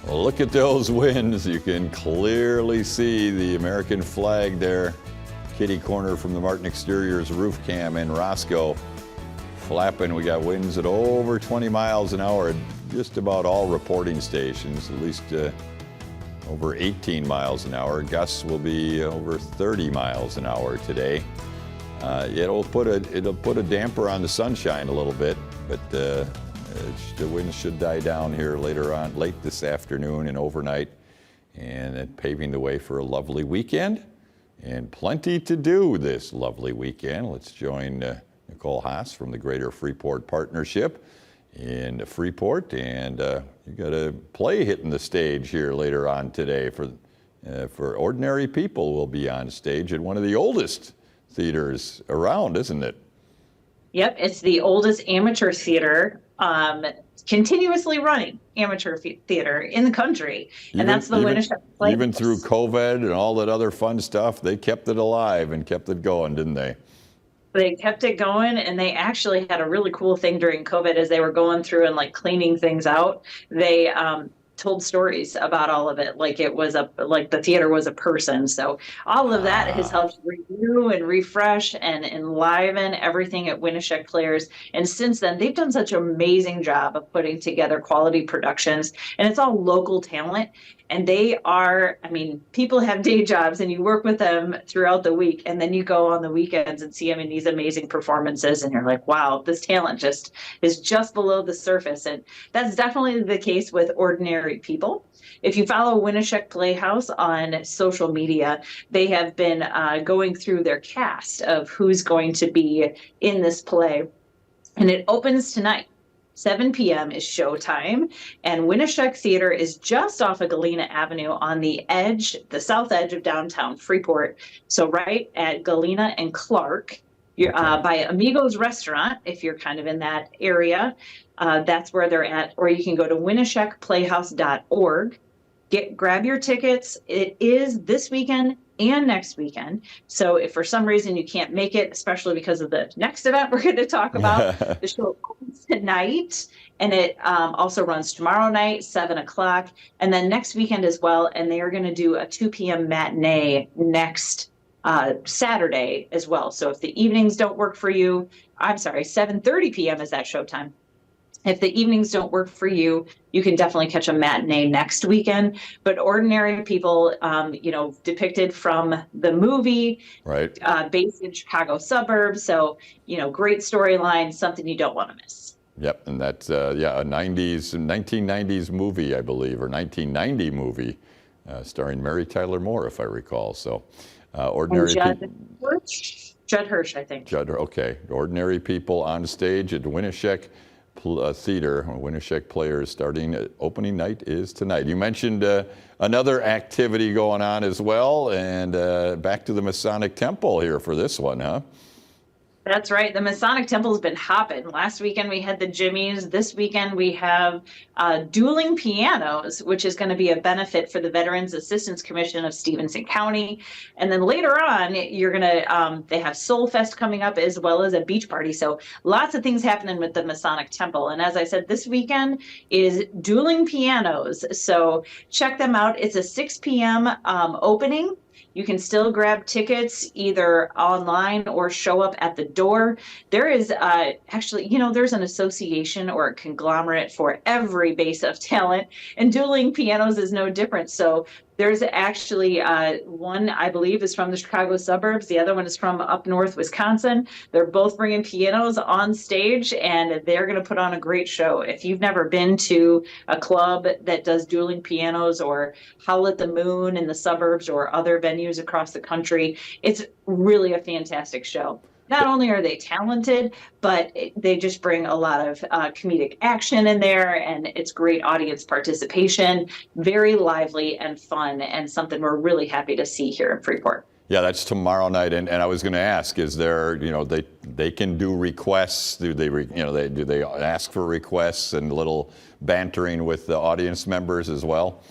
Look at those winds. You can clearly see the American flag there. Kitty corner from the Martin Exteriors roof cam in Roscoe. Flapping. We got winds at over 20 miles an hour at just about all reporting stations, at least over 18 miles an hour. Gusts will be over 30 miles an hour today. It'll put a damper on the sunshine a little bit, but the winds should die down here later on, late this afternoon and overnight, and it paving the way for a lovely weekend and plenty to do this lovely weekend. Let's join Nicole Haas from the Greater Freeport Partnership in Freeport, and you got a play hitting the stage here later on today for Ordinary People will be on stage at one of the oldest theaters around, isn't it? Yep, it's the oldest amateur theater, continuously running amateur theater in the country, and that's the Winneshiek Playhouse. Even through COVID and all that other fun stuff, they kept it alive and kept it going, didn't they? They kept it going, and they actually had a really cool thing during COVID as they were going through and like cleaning things out. They told stories about all of it, like it was like the theater was a person. So all of that has helped renew and refresh and enliven everything at Winneshiek Players. And since then, they've done such an amazing job of putting together quality productions, and it's all local talent. And they are, I mean, people have day jobs and you work with them throughout the week, and then you go on the weekends and see them in these amazing performances, and you're like, wow, this talent is just below the surface. And that's definitely the case with Ordinary People. If you follow Winneshiek Playhouse on social media, they have been going through their cast of who's going to be in this play, and it opens tonight. 7 p.m. is showtime, and Winneshiek Theater is just off of Galena Avenue on the south edge of downtown Freeport. So right at Galena and Clark, you're by Amigos Restaurant, if you're kind of in that area. That's where they're at, or you can go to winneshiekplayhouse.org. Grab your tickets. It is this weekend and next weekend. So if for some reason you can't make it, especially because of the next event we're going to talk about, the show opens tonight, and it also runs tomorrow night, 7 o'clock, and then next weekend as well. And they are going to do a 2 p.m. matinee next Saturday as well. So if the evenings don't work for you, 7:30 p.m. is that showtime. If the evenings don't work for you, you can definitely catch a matinee next weekend. But Ordinary People, depicted from the movie, right? Based in Chicago suburbs. So, great storyline, something you don't want to miss. Yep, and that's a 1990s movie, I believe, or 1990 movie, starring Mary Tyler Moore, if I recall. So, Ordinary People. Judd Hirsch, I think. Okay. Ordinary People on stage at Winneshiek Theater. Winneshiek Players starting opening night is tonight. You mentioned another activity going on as well, and back to the Masonic Temple here for this one, huh? That's right. The Masonic Temple's been hopping. Last weekend we had the Jimmies. This weekend we have dueling pianos, which is going to be a benefit for the Veterans Assistance Commission of Stevenson County. And then later on, you're going to, they have Soul Fest coming up as well as a beach party. So lots of things happening with the Masonic Temple. And as I said, this weekend is dueling pianos. So check them out. It's a 6 p.m. Opening. You can still grab tickets either online or show up at the door. There is there's an association or a conglomerate for every base of talent, and dueling pianos is no different. So there's actually one, I believe, is from the Chicago suburbs. The other one is from up north Wisconsin. They're both bringing pianos on stage, and they're going to put on a great show. If you've never been to a club that does dueling pianos, or Howl at the Moon in the suburbs or other venues across the country, it's really a fantastic show. Not only are they talented, but they just bring a lot of comedic action in there, and it's great audience participation, very lively and fun, and something we're really happy to see here in Freeport. Yeah, that's tomorrow night, and I was going to ask: is there, they can do requests? Do they ask for requests and a little bantering with the audience members as well?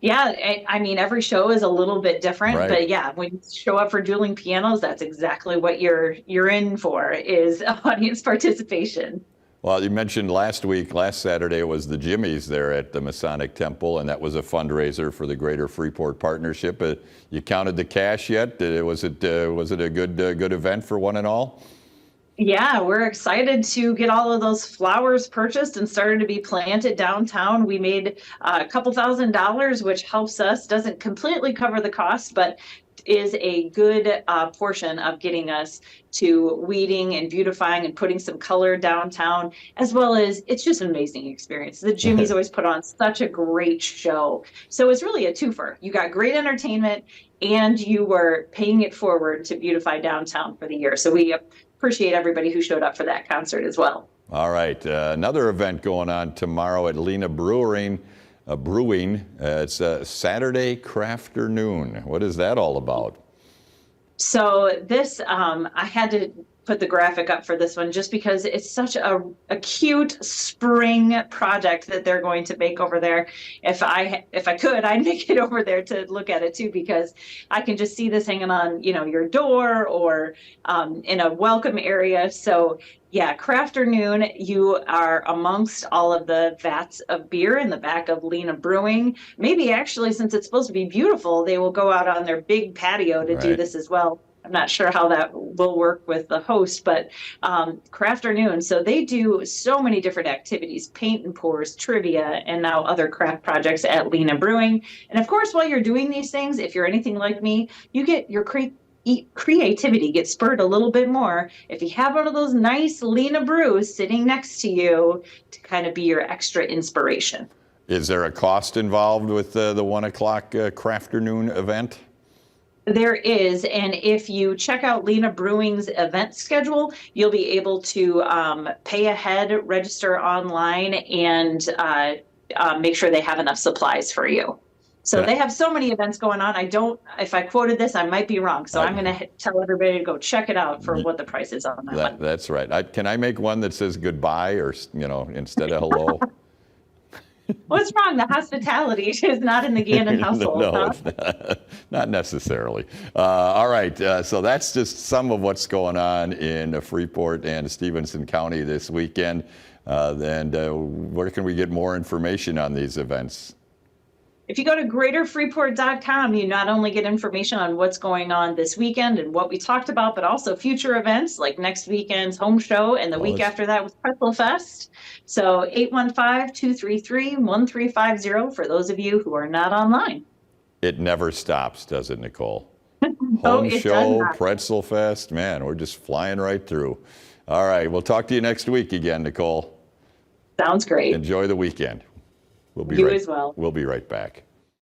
Yeah, I mean, every show is a little bit different, right. But yeah, when you show up for dueling pianos, that's exactly what you're in for, is audience participation. Well, you mentioned last Saturday, it was the Jimmys there at the Masonic Temple, and that was a fundraiser for the Greater Freeport Partnership. You counted the cash yet? Was it a good event for one and all? Yeah, we're excited to get all of those flowers purchased and started to be planted downtown. We made a couple $1,000s, which helps us, doesn't completely cover the cost, but is a good portion of getting us to weeding and beautifying and putting some color downtown, as well as it's just an amazing experience. The Jimmys always put on such a great show. So it's really a twofer. You got great entertainment and you were paying it forward to beautify downtown for the year. So we appreciate everybody who showed up for that concert as well. All right, another event going on tomorrow at Lena Brewing. It's Saturday Crafternoon. What is that all about? So this, I had to put the graphic up for this one just because it's such a cute spring project that they're going to make over there. If I could, I'd make it over there to look at it too, because I can just see this hanging on, your door or in a welcome area. So yeah, Crafternoon, you are amongst all of the vats of beer in the back of Lena Brewing. Maybe actually, since it's supposed to be beautiful, they will go out on their big patio to do this as well. I'm not sure how that will work with the host, but Crafternoon. So they do so many different activities, paint and pours, trivia, and now other craft projects at Lena Brewing. And of course, while you're doing these things, if you're anything like me, you get your creativity gets spurred a little bit more if you have one of those nice Lena brews sitting next to you to kind of be your extra inspiration. Is there a cost involved with the 1 o'clock Crafternoon event? There is, and if you check out Lena Brewing's event schedule, you'll be able to pay ahead, register online, and make sure they have enough supplies for you. So they have so many events going on. If I quoted this, I might be wrong. So I'm going to tell everybody to go check it out for what the price is on that one. That's right. Can I make one that says goodbye or, instead of hello? What's wrong? The hospitality is not in the Gannon household. No, it's not necessarily. All right, so that's just some of what's going on in Freeport and Stevenson County this weekend. Where can we get more information on these events? If you go to greaterfreeport.com, you not only get information on what's going on this weekend and what we talked about, but also future events like next weekend's home show and the week after that with Pretzel Fest. So 815-233-1350 for those of you who are not online. It never stops, does it, Nicole? No, Home it show, does not. Pretzel Fest, man, we're just flying right through. All right, we'll talk to you next week again, Nicole. Sounds great. Enjoy the weekend. You as well. We'll be right back.